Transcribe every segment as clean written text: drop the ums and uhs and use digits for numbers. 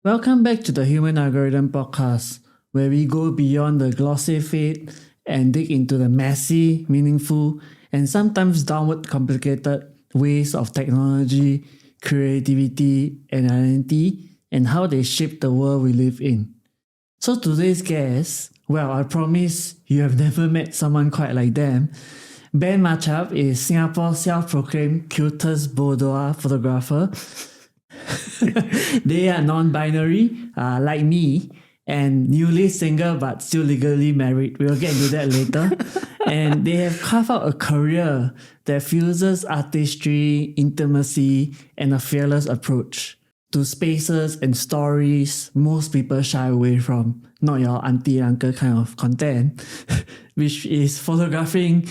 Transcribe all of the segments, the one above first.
Welcome back to the Human Algorithm Podcast, where we go beyond the glossy feed and dig into the messy, meaningful, and sometimes downward complicated ways of technology, creativity, and identity, and how they shape the world we live in. So today's guest, well, I promise you have never met someone quite like them. Ben Machap is Singapore's self-proclaimed cutest boudoir photographer. They are non-binary, like me, and newly single but still legally married. We'll get into that later. And they have carved out a career that fuses artistry, intimacy, and a fearless approach to spaces and stories most people shy away from. Not your auntie uncle kind of content, which is photographing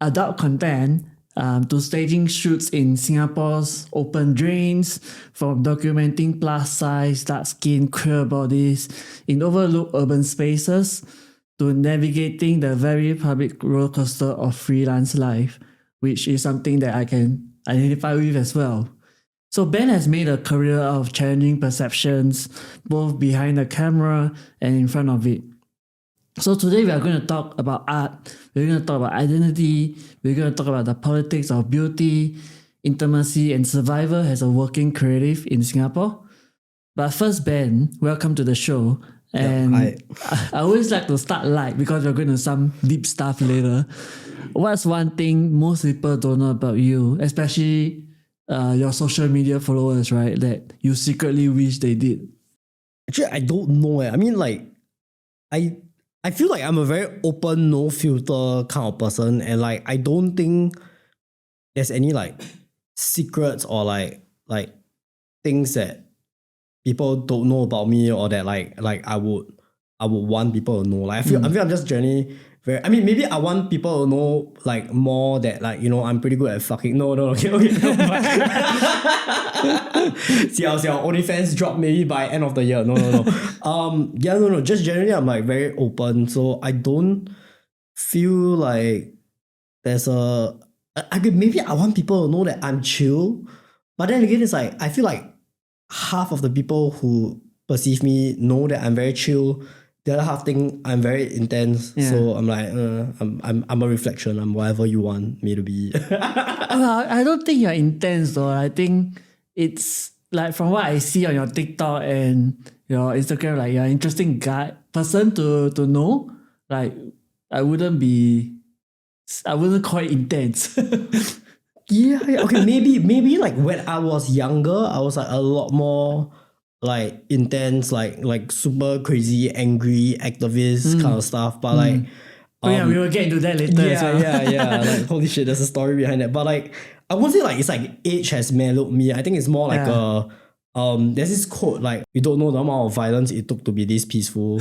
adult content to staging shoots in Singapore's open drains, from documenting plus size, dark skin, queer bodies in overlooked urban spaces, to navigating the very public rollercoaster of freelance life, which is something that I can identify with as well. So Ben has made a career out of challenging perceptions, both behind the camera and in front of it. So today we are going to talk about art, we're going to talk about identity, we're going to talk about the politics of beauty, intimacy, and survival as a working creative in Singapore. But first, Ben, welcome to the show. And I always like to start light because we're going to some deep stuff later. What's one thing most people don't know about you, especially your social media followers, right, that you secretly wish they did? Actually, I don't know. I mean, like, I feel like I'm a very open, no filter kind of person, and like I don't think there's any like secrets or like things that people don't know about me, or that like I would want people to know. Like I feel I'm just generally very. I mean, maybe I want people to know like more that like, you know, I'm pretty good at fucking. No, okay. See our OnlyFans drop maybe by end of the year. No. Just generally I'm like very open, so I don't feel like there's a. Maybe I want people to know that I'm chill, but then again, it's like I feel like half of the people who perceive me know that I'm very chill. The other half think I'm very intense. Yeah. So I'm like, I'm a reflection. I'm whatever you want me to be. I don't think you're intense though. I think it's like, from what I see on your TikTok and your Instagram, like you're an interesting person to know. Like I wouldn't call it intense. Yeah. Okay. Maybe like when I was younger, I was like a lot more like intense, like super crazy, angry, activist kind of stuff. But like, we will get into that later. Yeah. Like, holy shit, there's a story behind it. But like, I won't say like it's like age has mellowed me. I think it's more like there's this quote like, you don't know the amount of violence it took to be this peaceful.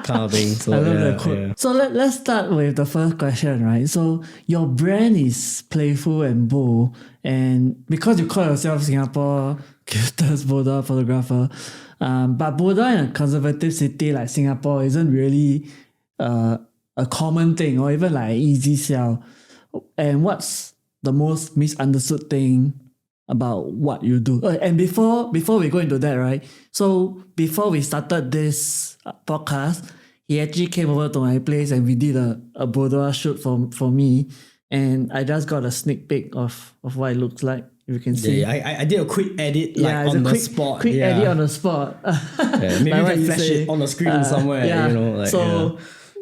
Kind of thing. So, I love that quote. Yeah. So let's start with the first question, right? So your brand is playful and bold, and because you call yourself Singapore cutest boudoir photographer, but boudoir in a conservative city like Singapore isn't really a common thing, or even like an easy sell. And what's the most misunderstood thing about what you do? And before we go into that, right? So before we started this podcast, he actually came over to my place and we did a boudoir shoot for me, and I just got a sneak peek of what it looks like. If you can see. Yeah, I did a quick edit on the spot. Quick edit on the spot. Maybe you can flash it on the screen somewhere. Yeah. You know, like, so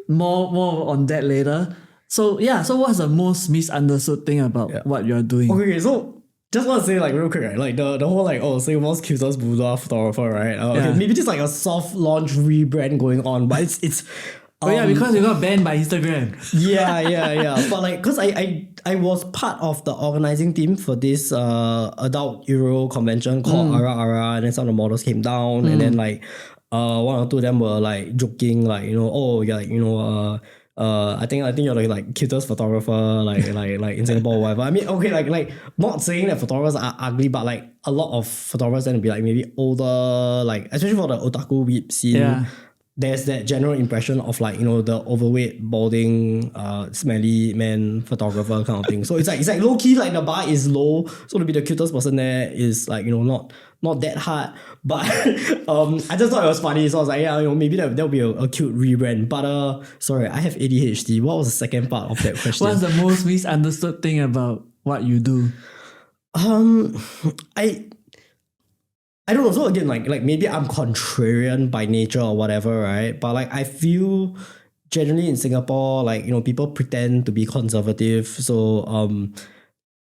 more on that later. So what's the most misunderstood thing about what you're doing? Okay, so just want to say like real quick, right? Like the whole like, Singapore's cutest boudoir photographer, right? Okay, maybe just like a soft launch rebrand going on, but it's because you got banned by Instagram. Yeah. But like, cause I was part of the organizing team for this adult Euro convention called Ara, and then some of the models came down, and then like one or two of them were like joking, like, you know, you're like, you know, I think you're like cutest photographer like in Singapore or whatever. I mean, okay, like not saying that photographers are ugly, but like a lot of photographers tend to be like maybe older, like especially for the otaku weeb scene. Yeah. There's that general impression of like, you know, the overweight, balding, smelly man photographer kind of thing. So it's like low key, like the bar is low. So to be the cutest person there is like, you know, not that hard. But I just thought it was funny, so I was like, yeah, maybe that'll be a cute rebrand. But sorry, I have ADHD. What was the second part of that question? What's the most misunderstood thing about what you do? I don't know. So again, like maybe I'm contrarian by nature or whatever, right? But like I feel generally in Singapore, like people pretend to be conservative, so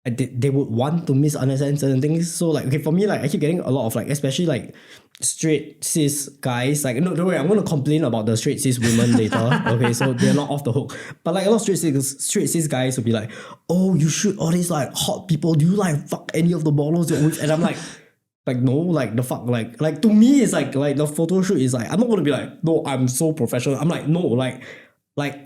they would want to misunderstand certain things. So like, okay, for me, like I keep getting a lot of like, especially like straight cis guys. Like, no, don't worry, I'm gonna complain about the straight cis women later. Okay, so they're not off the hook. But like a lot of straight cis guys will be like, oh, you shoot all these like hot people. Do you like fuck any of the models you're with? And I'm like no, like the fuck, like to me it's like the photo shoot is like, I'm not gonna be like, no, I'm so professional. I'm like, no, like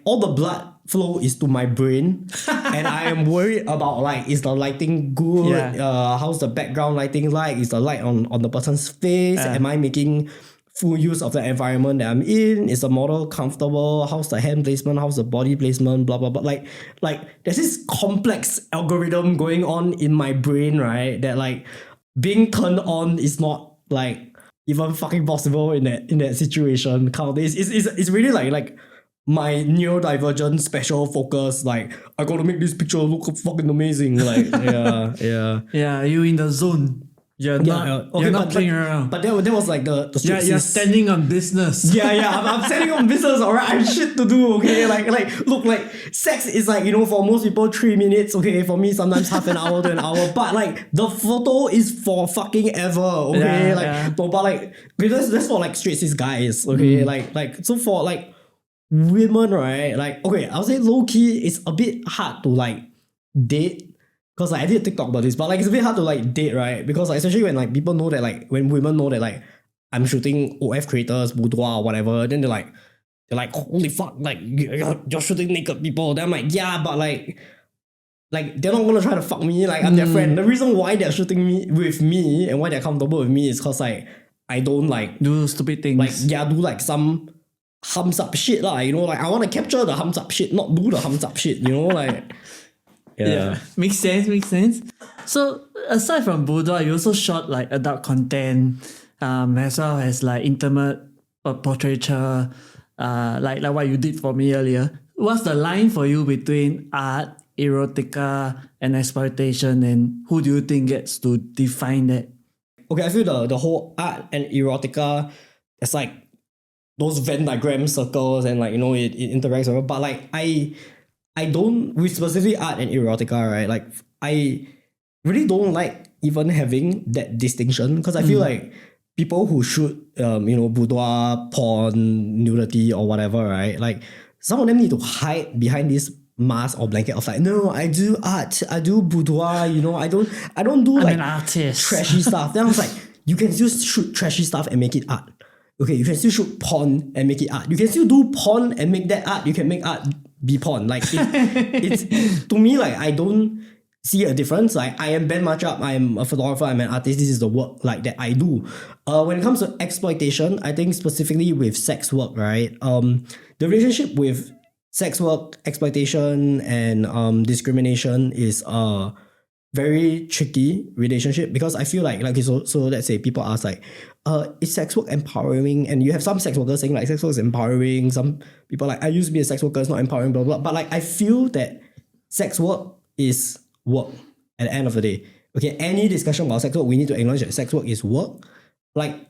all the blood flow is to my brain, and I am worried about like, is the lighting good? Yeah. How's the background lighting like? Is the light on the person's face? Am I making full use of the environment that I'm in? Is the model comfortable? How's the hand placement? How's the body placement? Blah blah blah. Like there's this complex algorithm going on in my brain, right? That like being turned on is not like even fucking possible in that situation. It's really like my neurodivergent special focus. Like I gotta make this picture look fucking amazing. Like Yeah, you in the zone. You're not playing around. But that was like the You're standing on business. I'm standing on business, alright. I have shit to do, okay? Like look, like sex is like, for most people 3 minutes, okay? For me, sometimes half an hour to an hour. But like the photo is for fucking ever, okay? But like that's for like straight cis guys, okay? Like so for like women, right? Like, okay, I'll say low key, it's a bit hard to like date. Because like I did a TikTok about this, but like it's a bit hard to like date, right? Because like, especially when like people know that like, when women know that like I'm shooting OF creators, boudoir or whatever, then they're like holy fuck, like you're shooting naked people. Then I'm like, yeah, but like they're not gonna try to fuck me. Like I'm their friend. The reason why they're shooting with me and why they're comfortable with me is because like I don't like do stupid things. Like do like some hums up shit lah. Like I want to capture the hums up shit, not do the hums up shit. Like. Yeah. Makes sense. So aside from boudoir, you also shot like adult content, as well as like intimate portraiture, like what you did for me earlier. What's the line for you between art, erotica, and exploitation, and who do you think gets to define that? Okay, I feel the whole art and erotica, it's like those Venn diagram circles, and like it interacts with, but like I don't, with specifically art and erotica, right? Like I really don't like even having that distinction, because I feel like people who shoot boudoir, porn, nudity or whatever, right? Like some of them need to hide behind this mask or blanket of like, no, I do art, I do boudoir, I don't do like I'm an artist. Trashy stuff. Then I was like, you can still shoot trashy stuff and make it art. Okay, you can still shoot porn and make it art. You can still do porn and make that art. You can make art be porn. Like it's to me, like I don't see a difference. Like I am Ben Machap, I'm a photographer, I'm an artist. This is the work like that I do. When it comes to exploitation, I think specifically with sex work, right? The relationship with sex work, exploitation, and discrimination is a very tricky relationship, because I feel like so let's say people ask like, is sex work empowering? And you have some sex workers saying like sex work is empowering. Some people like, I used to be a sex worker, it's not empowering, blah blah. But like I feel that sex work is work at the end of the day. Okay, any discussion about sex work, we need to acknowledge that sex work is work. Like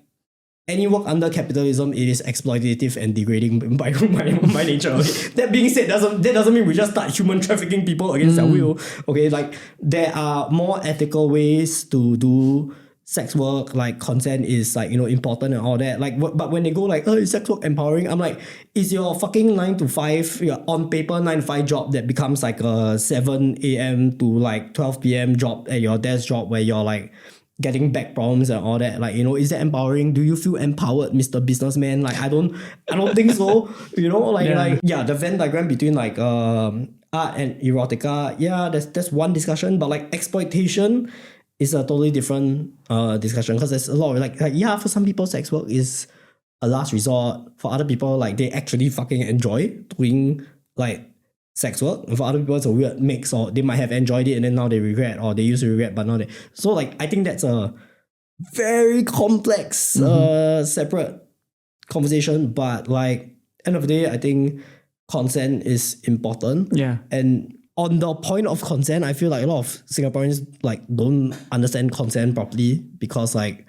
any work under capitalism, it is exploitative and degrading by nature. Okay? That being said, that doesn't mean we just start human trafficking people against their will. Okay, like there are more ethical ways to do sex work. Like consent is like important and all that. Like, but when they go like, oh, is sex work empowering? I'm like, is your fucking 9 to 5, your on paper 9 to 5 job that becomes like a 7 a.m. to like 12 p.m. job at your desk job where you're like getting back problems and all that, like is that empowering? Do you feel empowered, Mr. Businessman? Like I don't think so. The Venn diagram between like art and erotica, that's one discussion, but like exploitation is a totally different discussion, because there's a lot of like for some people sex work is a last resort. For other people, like they actually fucking enjoy doing like sex work. And for other people, it's a weird mix, or they might have enjoyed it and then now they regret, or they used to regret but now they. So like I think that's a very complex, separate conversation. But like, end of the day, I think consent is important. Yeah. And on the point of consent, I feel like a lot of Singaporeans like don't understand consent properly because like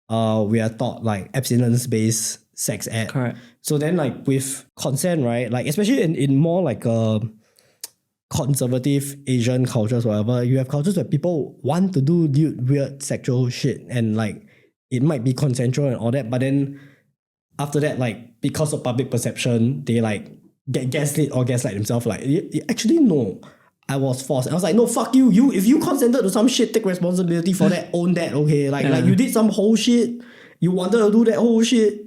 we are taught like abstinence-based sex ed. Correct. So then like with consent, right? Like especially in more like conservative Asian cultures, whatever, you have cultures where people want to do weird sexual shit and like it might be consensual and all that, but then after that, like because of public perception, they like get gaslit or gaslight themselves. Like, actually, no, I was forced. And I was like, no, fuck you. If you consented to some shit, take responsibility for that. Own that, okay? Like you did some whole shit. You wanted to do that whole shit,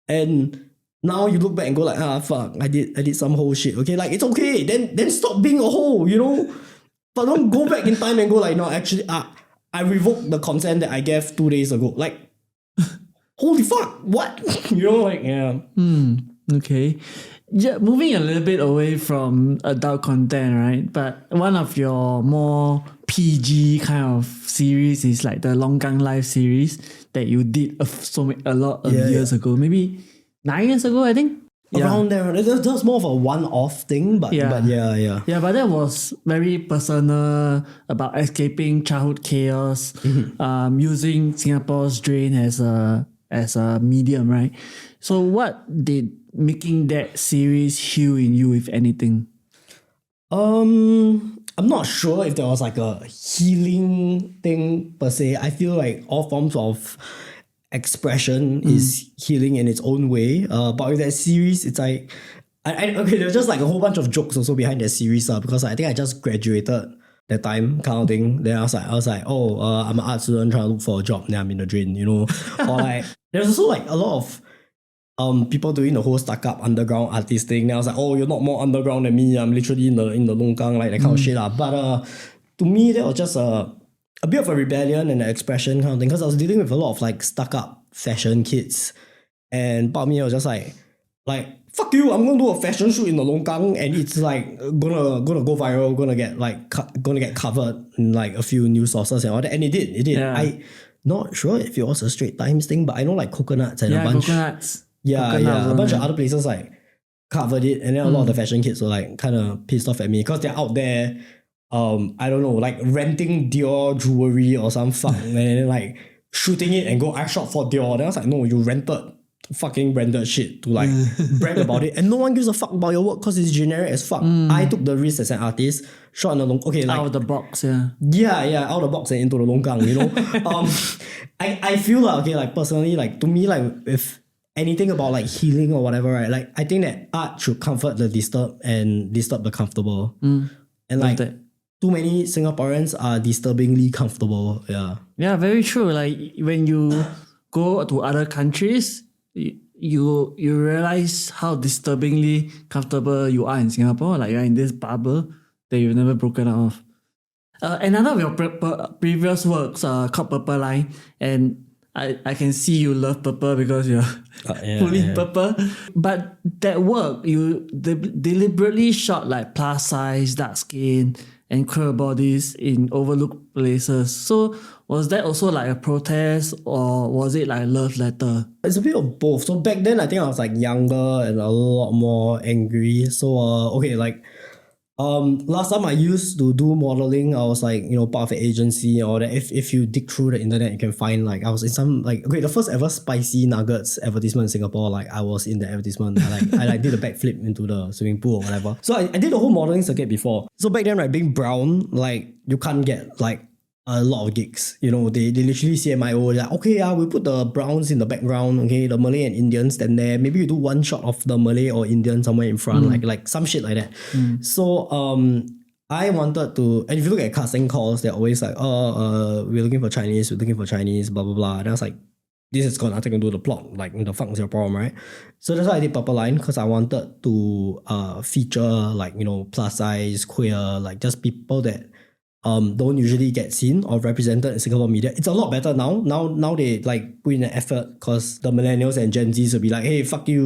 and now you look back and go like, fuck, I did some whole shit. Okay, like it's okay. Then stop being a hoe, you know. But don't go back in time and go like, no, actually, I revoked the consent that I gave 2 days ago. Like, holy fuck, what? You know, like, yeah. Okay. Yeah, moving a little bit away from adult content, right? But one of your more PG kind of series is like the Longgang Life series that you did a lot of years ago. Maybe 9 years ago, I think. Around there. That was more of a one-off thing, but yeah. Yeah, but that was very personal about escaping childhood chaos, using Singapore's drain as a medium, right? So what did making that series heal in you, if anything? I'm not sure if there was like a healing thing per se. I feel like all forms of expression is healing in its own way. But with that series, it's like okay, there's just like a whole bunch of jokes also behind that series, because I think I just graduated that time kind of thing. Then I was like, I'm an art student trying to look for a job. Then I'm in the drain, you know. Or like there's also like a lot of people doing the whole stuck up underground artist thing. Then I was like, you're not more underground than me. I'm literally in the longkang, like that kind of shit. But to me, that was just a bit of a rebellion and an expression kind of thing, because I was dealing with a lot of like stuck up fashion kids, and part of me was just like fuck you, I'm gonna do a fashion shoot in the longkang and it's like gonna go viral, gonna get covered in like a few news sources and all that, and it did. Yeah. I not sure if it was a Straight Times thing, but I know like Coconuts and a bunch. Coconuts. A bunch of other places like covered it, and then a lot of the fashion kids were like kind of pissed off at me because they're out there, I don't know, like renting Dior jewelry or some fuck, and then like shooting it and go, I shot for Dior. Then I was like, no, you rented fucking branded shit to like brag about it, and no one gives a fuck about your work because it's generic as fuck. I took the risk as an artist, shot in the like out of the box, out of the box and into the longkang, you know. I feel like, okay, like personally, like to me, like if anything about like healing or whatever, right? Like I think that art should comfort the disturbed and disturb the comfortable. And like too many Singaporeans are disturbingly comfortable. Yeah, very true. Like when you go to other countries, you realize how disturbingly comfortable you are in Singapore. Like you're in this bubble that you've never broken out of. Another of your previous works called Purple Line, and I can see you love purple because you're fully purple. But that work, you deliberately shot like plus size, dark skin, and queer bodies in overlooked places. So was that also like a protest, or was it like a love letter? It's a bit of both. So back then, I think I was like younger and a lot more angry. So okay, like last time I used to do modeling, I was like, you know, part of an agency or that. If you dig through the internet, you can find like I was in some like, okay, the first ever spicy nuggets advertisement in Singapore. Like I was in the advertisement. I did a backflip into the swimming pool or whatever. So I did the whole modeling circuit before. So back then, right, being brown, like you can't get like a lot of gigs. You know, they literally CMIO, like, okay, we'll put the browns in the background, okay, the Malay and Indians stand there. Maybe you do one shot of the Malay or Indian somewhere in front, like some shit like that. So I wanted to, and if you look at casting calls, they're always like, we're looking for Chinese, blah blah blah. And I was like, this has got nothing to do with the plot. Like, the fuck is your problem, right? So that's why I did Purple Line, because I wanted to feature like, you know, plus size, queer, like just people that don't usually get seen or represented in Singapore media. It's a lot better now. Now they like put in an effort, because the millennials and Gen Zs will be like, hey, fuck you,